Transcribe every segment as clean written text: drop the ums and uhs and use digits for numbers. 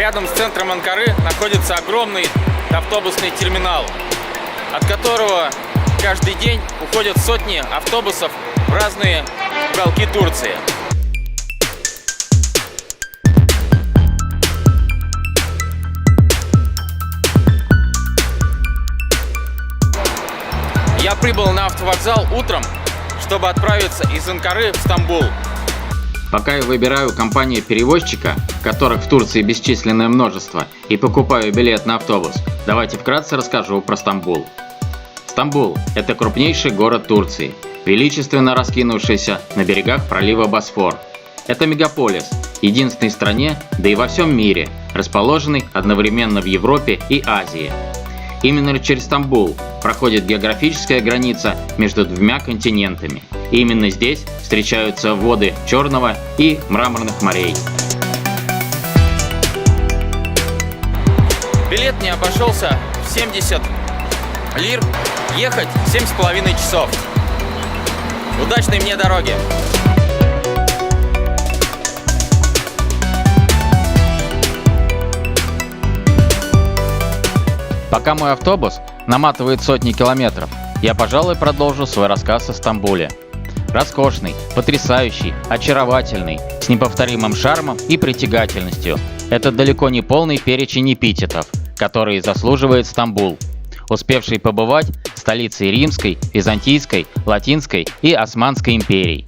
Рядом с центром Анкары находится огромный автобусный терминал, от которого каждый день уходят сотни автобусов в разные уголки Турции. Я прибыл на автовокзал утром, чтобы отправиться из Анкары в Стамбул. Пока я выбираю компанию-перевозчика, которых в Турции бесчисленное множество, и покупаю билет на автобус, давайте вкратце расскажу про Стамбул. Стамбул – это крупнейший город Турции, величественно раскинувшийся на берегах пролива Босфор. Это мегаполис, единственный в стране, да и во всем мире, расположенный одновременно в Европе и Азии. Именно через Стамбул проходит географическая граница между двумя континентами. И именно здесь встречаются воды Черного и Мраморных морей. Билет мне обошелся в 70 лир, ехать 7,5 часов. Удачной мне дороги! Пока мой автобус наматывает сотни километров, я, пожалуй, продолжу свой рассказ о Стамбуле. Роскошный, потрясающий, очаровательный, с неповторимым шармом и притягательностью. Это далеко не полный перечень эпитетов, которые заслуживает Стамбул, успевший побывать столицей Римской, Византийской, Латинской и Османской империй.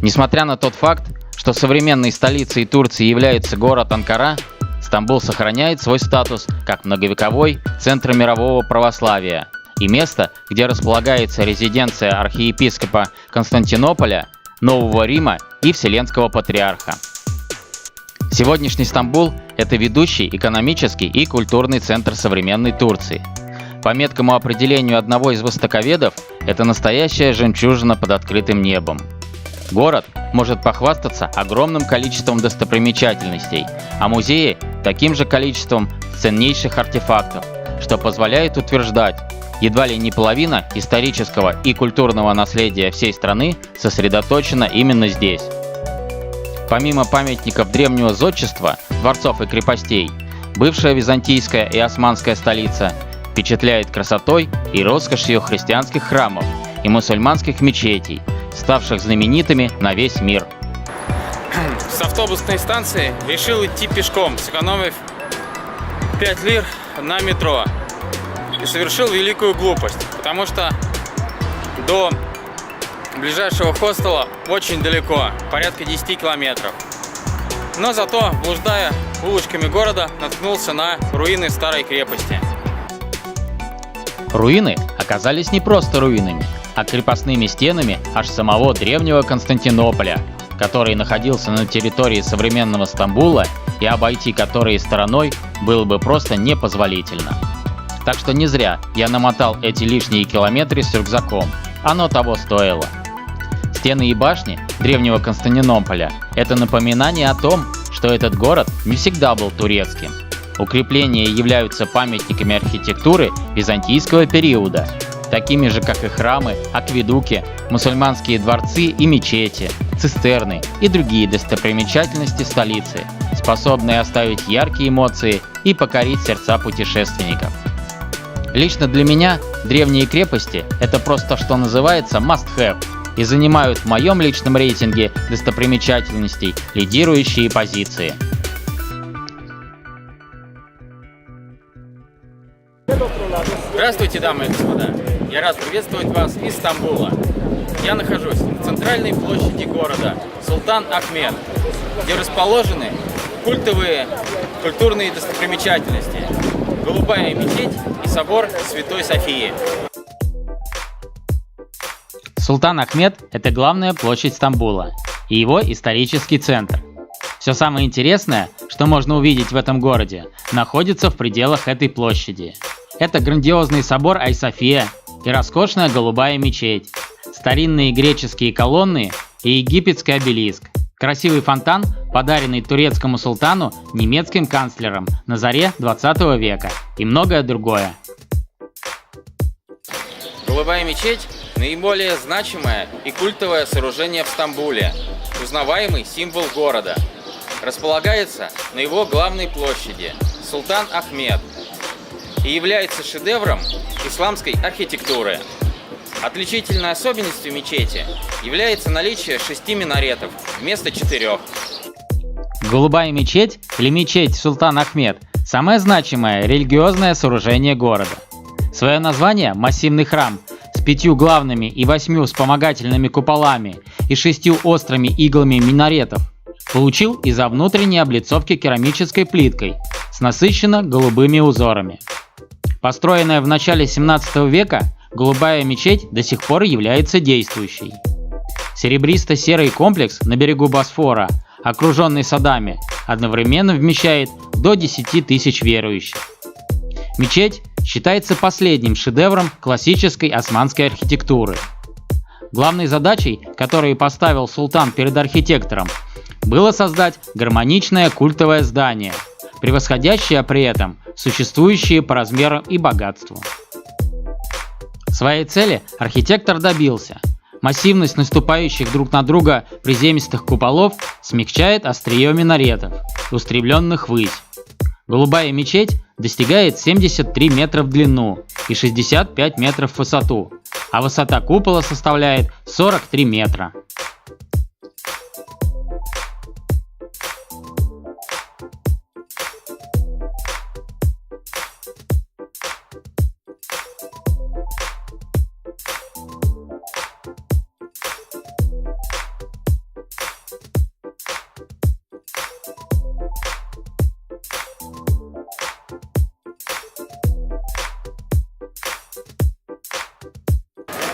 Несмотря на тот факт, что современной столицей Турции является город Анкара, Стамбул сохраняет свой статус как многовековой центр мирового православия и место, где располагается резиденция архиепископа Константинополя, Нового Рима и Вселенского Патриарха. Сегодняшний Стамбул – это ведущий экономический и культурный центр современной Турции. По меткому определению одного из востоковедов, это настоящая жемчужина под открытым небом. Город может похвастаться огромным количеством достопримечательностей, а музеи – таким же количеством ценнейших артефактов, что позволяет утверждать, едва ли не половина исторического и культурного наследия всей страны сосредоточена именно здесь. Помимо памятников древнего зодчества, дворцов и крепостей, бывшая византийская и османская столица впечатляет красотой и роскошью христианских храмов и мусульманских мечетей, ставших знаменитыми на весь мир. С автобусной станции решил идти пешком, сэкономив 5 лир на метро. И совершил великую глупость, потому что до ближайшего хостела очень далеко, порядка 10 километров. Но зато, блуждая улочками города, наткнулся на руины старой крепости. Руины оказались не просто руинами, а крепостными стенами аж самого древнего Константинополя, который находился на территории современного Стамбула и обойти который стороной было бы просто непозволительно. Так что не зря я намотал эти лишние километры с рюкзаком, оно того стоило. Стены и башни древнего Константинополя – это напоминание о том, что этот город не всегда был турецким. Укрепления являются памятниками архитектуры византийского периода, такими же как и храмы, акведуки, мусульманские дворцы и мечети, цистерны и другие достопримечательности столицы, способные оставить яркие эмоции и покорить сердца путешественников. Лично для меня древние крепости – это просто, что называется, must-have, и занимают в моем личном рейтинге достопримечательностей лидирующие позиции. Здравствуйте, дамы и господа! Я рад приветствовать вас из Стамбула. Я нахожусь в центральной площади города Султан Ахмед, где расположены культовые культурные достопримечательности – Голубая мечеть и собор Святой Софии. Султан Ахмед – это главная площадь Стамбула и его исторический центр. Все самое интересное, что можно увидеть в этом городе, находится в пределах этой площади. Это грандиозный собор Ай-София и роскошная голубая мечеть, старинные греческие колонны и египетский обелиск, красивый фонтан, подаренный турецкому султану немецким канцлером на заре 20 века и многое другое. Голубая мечеть – наиболее значимое и культовое сооружение в Стамбуле, узнаваемый символ города. располагается на его главной площади – Султан Ахмед и является шедевром исламской архитектуры. Отличительной особенностью мечети является наличие 6 минаретов вместо 4. Голубая мечеть или мечеть Султан Ахмед – самое значимое религиозное сооружение города. Свое название «Массивный храм» с 5 главными и 8 вспомогательными куполами и 6 острыми иглами минаретов получил из-за внутренней облицовки керамической плиткой с насыщенно голубыми узорами. Построенная в начале 17 века, голубая мечеть до сих пор является действующей. Серебристо-серый комплекс на берегу Босфора, окруженный садами, одновременно вмещает до 10 тысяч верующих. Мечеть считается последним шедевром классической османской архитектуры. Главной задачей, которую поставил султан перед архитектором, было создать гармоничное культовое здание, превосходящее при этом существующие по размерам и богатству. Своей цели архитектор добился. Массивность наступающих друг на друга приземистых куполов смягчает острие минаретов, устремленных ввысь. Голубая мечеть достигает 73 метра в длину и 65 метров в высоту, а высота купола составляет 43 метра.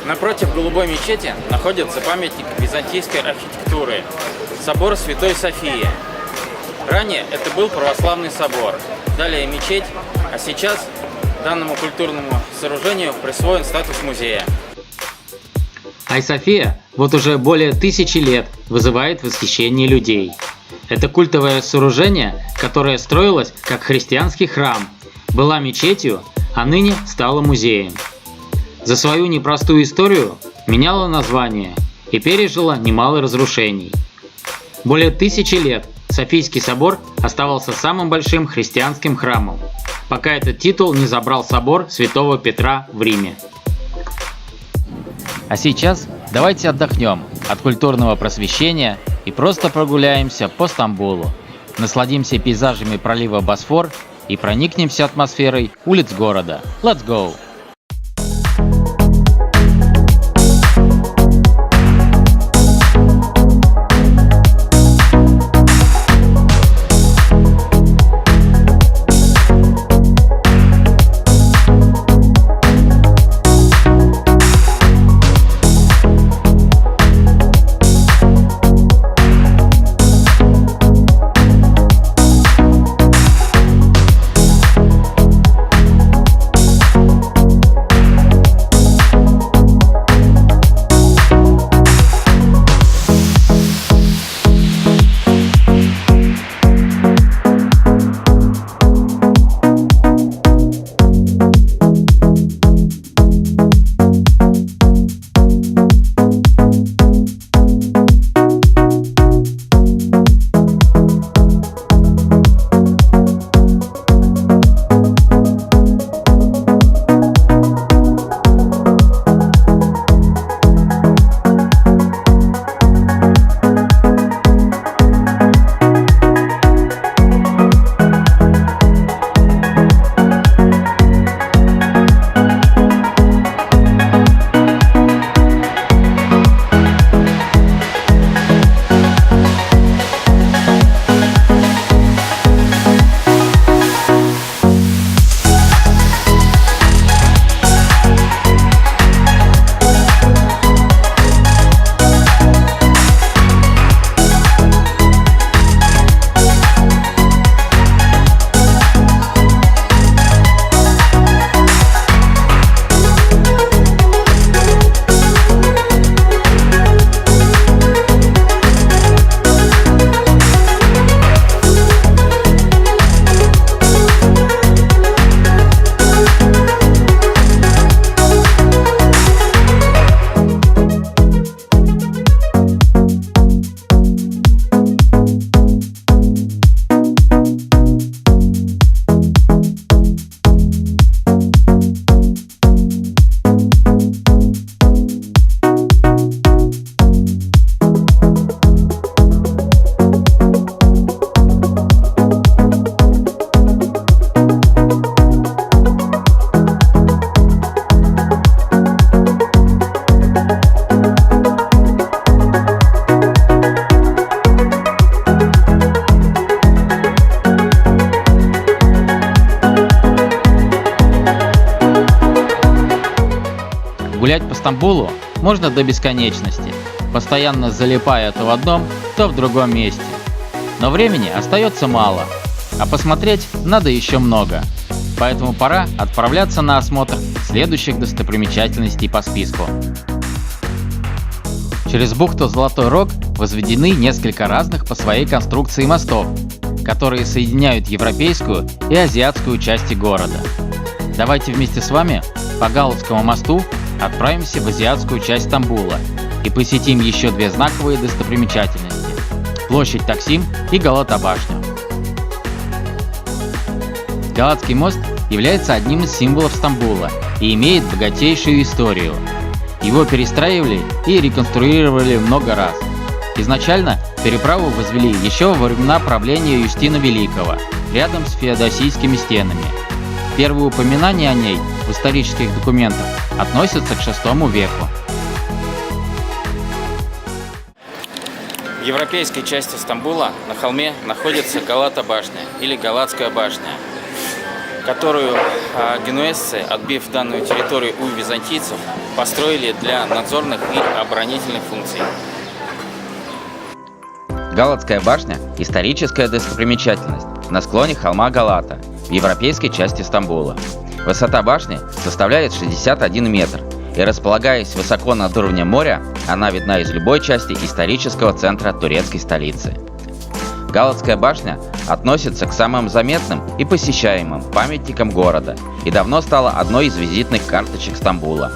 Напротив голубой мечети находится памятник византийской архитектуры – собор Святой Софии. Ранее это был православный собор, далее мечеть, а сейчас данному культурному сооружению присвоен статус музея. Айя-София вот уже более 1000 лет вызывает восхищение людей. Это культовое сооружение, которое строилось как христианский храм, была мечетью, а ныне стало музеем. За свою непростую историю меняла название и пережила немало разрушений. Более 1000 лет Софийский собор оставался самым большим христианским храмом, пока этот титул не забрал собор Святого Петра в Риме. А сейчас давайте отдохнем от культурного просвещения и просто прогуляемся по Стамбулу, насладимся пейзажами пролива Босфор и проникнемся атмосферой улиц города. Let's go! Гулять по Стамбулу можно до бесконечности, постоянно залипая то в одном, то в другом месте. Но времени остается мало, а посмотреть надо еще много. Поэтому пора отправляться на осмотр следующих достопримечательностей по списку. Через бухту Золотой Рог возведены несколько разных по своей конструкции мостов, которые соединяют европейскую и азиатскую части города. Давайте вместе с вами по Галатскому мосту отправимся в азиатскую часть Стамбула и посетим еще две знаковые достопримечательности – площадь Таксим и Галата-башню. Галатский мост является одним из символов Стамбула и имеет богатейшую историю. Его перестраивали и реконструировали много раз. Изначально переправу возвели еще во времена правления Юстина Великого, рядом с феодосийскими стенами. Первые упоминания о ней в исторических документах относятся к VI веку. В европейской части Стамбула на холме находится Галата-башня или Галатская башня, которую генуэзцы, отбив данную территорию у византийцев, построили для надзорных и оборонительных функций. Галатская башня – историческая достопримечательность на склоне холма Галата в европейской части Стамбула. Высота башни составляет 61 метр, и, располагаясь высоко над уровнем моря, она видна из любой части исторического центра турецкой столицы. Галатская башня относится к самым заметным и посещаемым памятникам города и давно стала одной из визитных карточек Стамбула.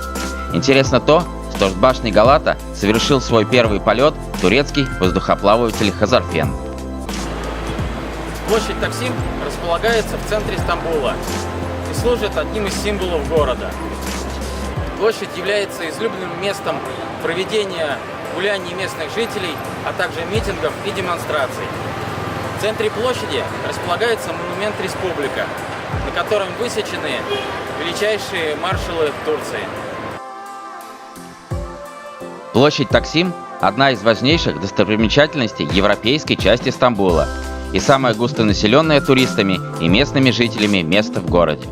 Интересно то, что с башни Галата совершил свой первый полет турецкий воздухоплаватель Хазарфен. Площадь Таксим располагается в центре Стамбула и служит одним из символов города. Площадь является излюбленным местом проведения гуляний местных жителей, а также митингов и демонстраций. В центре площади располагается монумент «Республика», на котором высечены величайшие маршалы Турции. Площадь Таксим – одна из важнейших достопримечательностей европейской части Стамбула и самое густонаселенное туристами и местными жителями место в городе.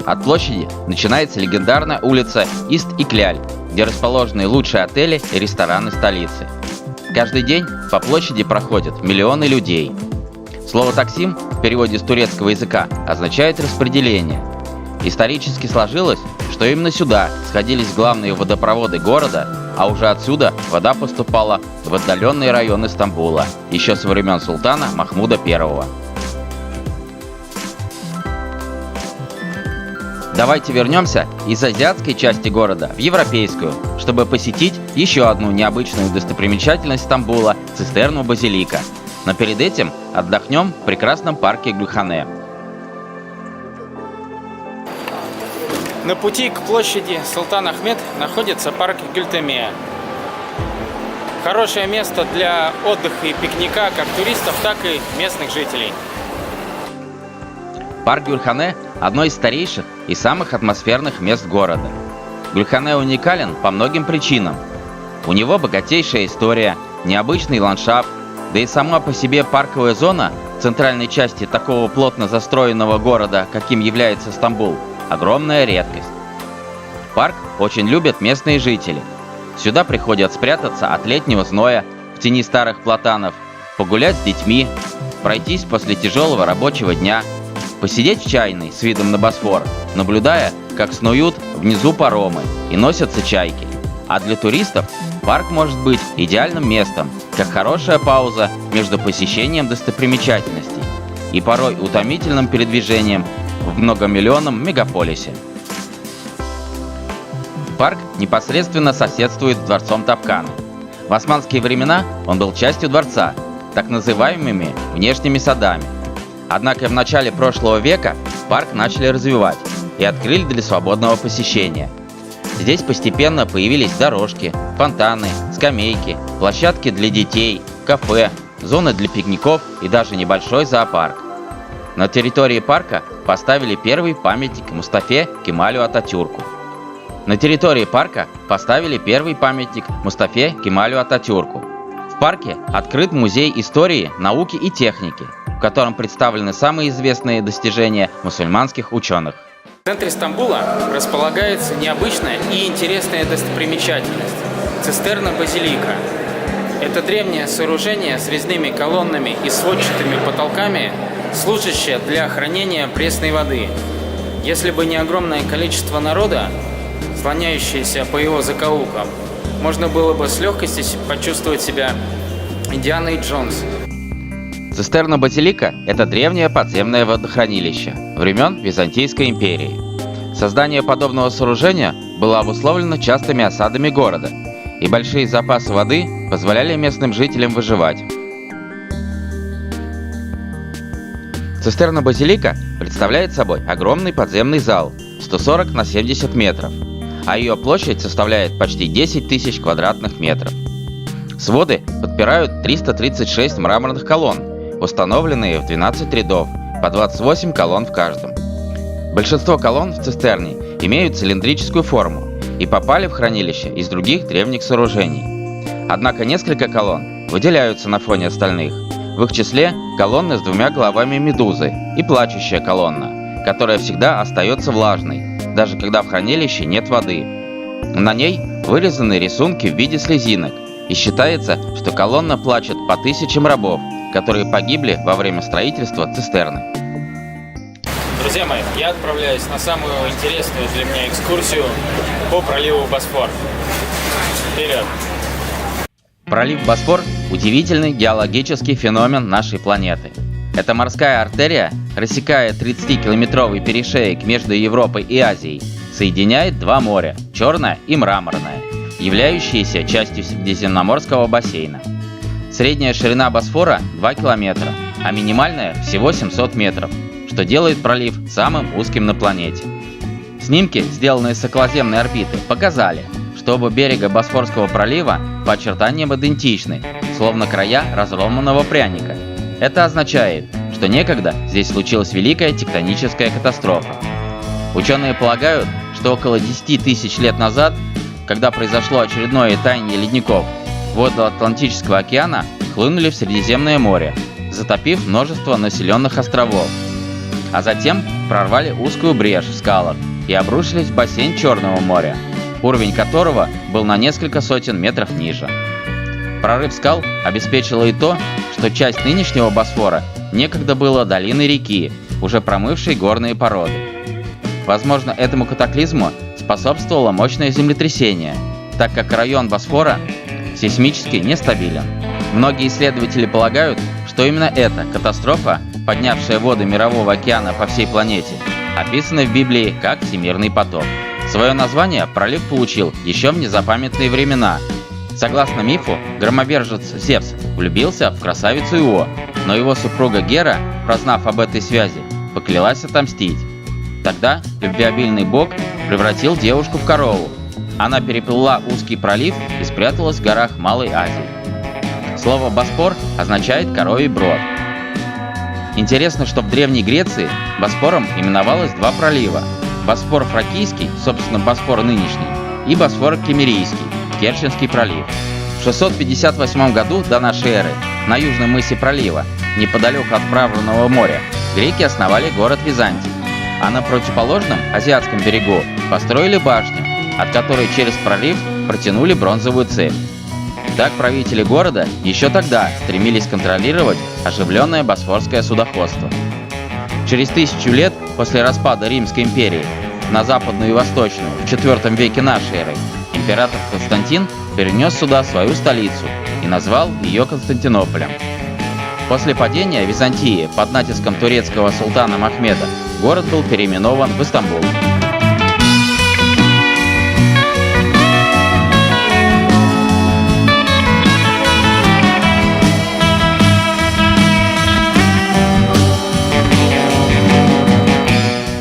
От площади начинается легендарная улица Ист-Икляль, где расположены лучшие отели и рестораны столицы. Каждый день по площади проходят миллионы людей. Слово «таксим» в переводе с турецкого языка означает «распределение». Исторически сложилось, что именно сюда сходились главные водопроводы города, а уже отсюда вода поступала в отдаленные районы Стамбула, еще со времен султана Махмуда I. Давайте вернемся из азиатской части города в европейскую, чтобы посетить еще одну необычную достопримечательность Стамбула – цистерну Базилика. Но перед этим отдохнем в прекрасном парке Гюльхане. На пути к площади Султан Ахмед находится парк Гюльтемия. Хорошее место для отдыха и пикника как туристов, так и местных жителей. Парк Гюльхане – одно из старейших и самых атмосферных мест города. Гюльхане уникален по многим причинам. У него богатейшая история, необычный ландшафт, да и сама по себе парковая зона в центральной части такого плотно застроенного города, каким является Стамбул, огромная редкость. Парк очень любят местные жители. Сюда приходят спрятаться от летнего зноя в тени старых платанов, погулять с детьми, пройтись после тяжелого рабочего дня, посидеть в чайной с видом на Босфор, наблюдая, как снуют внизу паромы и носятся чайки. А для туристов парк может быть идеальным местом, как хорошая пауза между посещением достопримечательностей и порой утомительным передвижением в многомиллионном мегаполисе. Парк непосредственно соседствует с дворцом Топкапы. В османские времена он был частью дворца, так называемыми внешними садами. Однако в начале прошлого века парк начали развивать и открыли для свободного посещения. Здесь постепенно появились дорожки, фонтаны, скамейки, площадки для детей, кафе, зоны для пикников и даже небольшой зоопарк. На территории парка поставили первый памятник Мустафе Кемалю Ататюрку. В парке открыт музей истории, науки и техники, в котором представлены самые известные достижения мусульманских ученых. В центре Стамбула располагается необычная и интересная достопримечательность – цистерна-базилика. Это древнее сооружение с резными колоннами и сводчатыми потолками, служащее для хранения пресной воды. Если бы не огромное количество народа, слоняющееся по его закоулкам, можно было бы с легкостью почувствовать себя Индианой Джонс. Цистерна-базилика – это древнее подземное водохранилище времен Византийской империи. Создание подобного сооружения было обусловлено частыми осадами города, и большие запасы воды позволяли местным жителям выживать. Цистерна-базилика представляет собой огромный подземный зал 140 на 70 метров, а ее площадь составляет почти 10 тысяч квадратных метров. Своды подпирают 336 мраморных колонн, установленные в 12 рядов, по 28 колонн в каждом. Большинство колонн в цистерне имеют цилиндрическую форму и попали в хранилище из других древних сооружений. Однако несколько колонн выделяются на фоне остальных. В их числе колонны с двумя головами медузы и плачущая колонна, которая всегда остается влажной, даже когда в хранилище нет воды. На ней вырезаны рисунки в виде слезинок, и считается, что колонна плачет по тысячам рабов, которые погибли во время строительства цистерны. Друзья мои, я отправляюсь на самую интересную для меня экскурсию по проливу Босфор. Вперед! Пролив Босфор – удивительный геологический феномен нашей планеты. Эта морская артерия, рассекая 30-километровый перешеек между Европой и Азией, соединяет два моря – Черное и Мраморное, являющиеся частью Средиземноморского бассейна. Средняя ширина Босфора – 2 километра, а минимальная – всего 700 метров, что делает пролив самым узким на планете. Снимки, сделанные с околоземной орбиты, показали, что оба берега Босфорского пролива по очертаниям идентичны, словно края разломанного пряника. Это означает, что некогда здесь случилась великая тектоническая катастрофа. Ученые полагают, что около 10 тысяч лет назад, когда произошло очередное таяние ледников, воды Атлантического океана хлынули в Средиземное море, затопив множество населенных островов, а затем прорвали узкую брешь в скалах и обрушились в бассейн Черного моря, уровень которого был на несколько сотен метров ниже. Прорыв скал обеспечило и то, что часть нынешнего Босфора некогда была долиной реки, уже промывшей горные породы. Возможно, этому катаклизму способствовало мощное землетрясение, так как район Босфора сейсмически нестабилен. Многие исследователи полагают, что именно эта катастрофа, поднявшая воды Мирового океана по всей планете, описана в Библии как всемирный потоп. Свое название пролив получил еще в незапамятные времена. Согласно мифу, громовержец Зевс влюбился в красавицу Ио, но его супруга Гера, прознав об этой связи, поклялась отомстить. Тогда любвеобильный бог превратил девушку в корову. Она переплыла узкий пролив и спряталась в горах Малой Азии. Слово «Босфор» означает «коровий брод». Интересно, что в Древней Греции Босфором именовалось два пролива – Босфор Фракийский, собственно Босфор нынешний, и Босфор Кемерийский, Керченский пролив. В 658 году до нашей эры на южном мысе пролива, неподалеку от Мраморного моря, греки основали город Византий, а на противоположном азиатском берегу построили башню, от которой через пролив протянули бронзовую цепь. Так правители города еще тогда стремились контролировать оживленное босфорское судоходство. Через 1000 лет после распада Римской империи на западную и восточную в IV веке нашей эры император Константин перенес сюда свою столицу и назвал ее Константинополем. После падения Византии под натиском турецкого султана Махмеда город был переименован в Истамбул.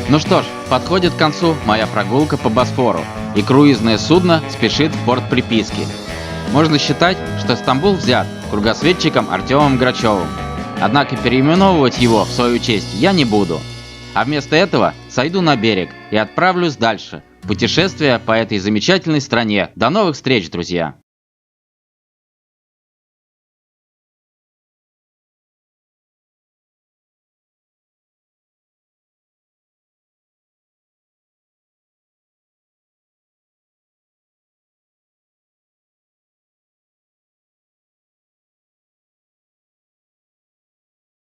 Ну что ж, подходит к концу моя прогулка по Босфору, и круизное судно спешит в порт приписки. Можно считать, что Стамбул взят кругосветчиком Артемом Грачевым. Однако переименовывать его в свою честь я не буду. А вместо этого сойду на берег и отправлюсь дальше в путешествие по этой замечательной стране. До новых встреч, друзья!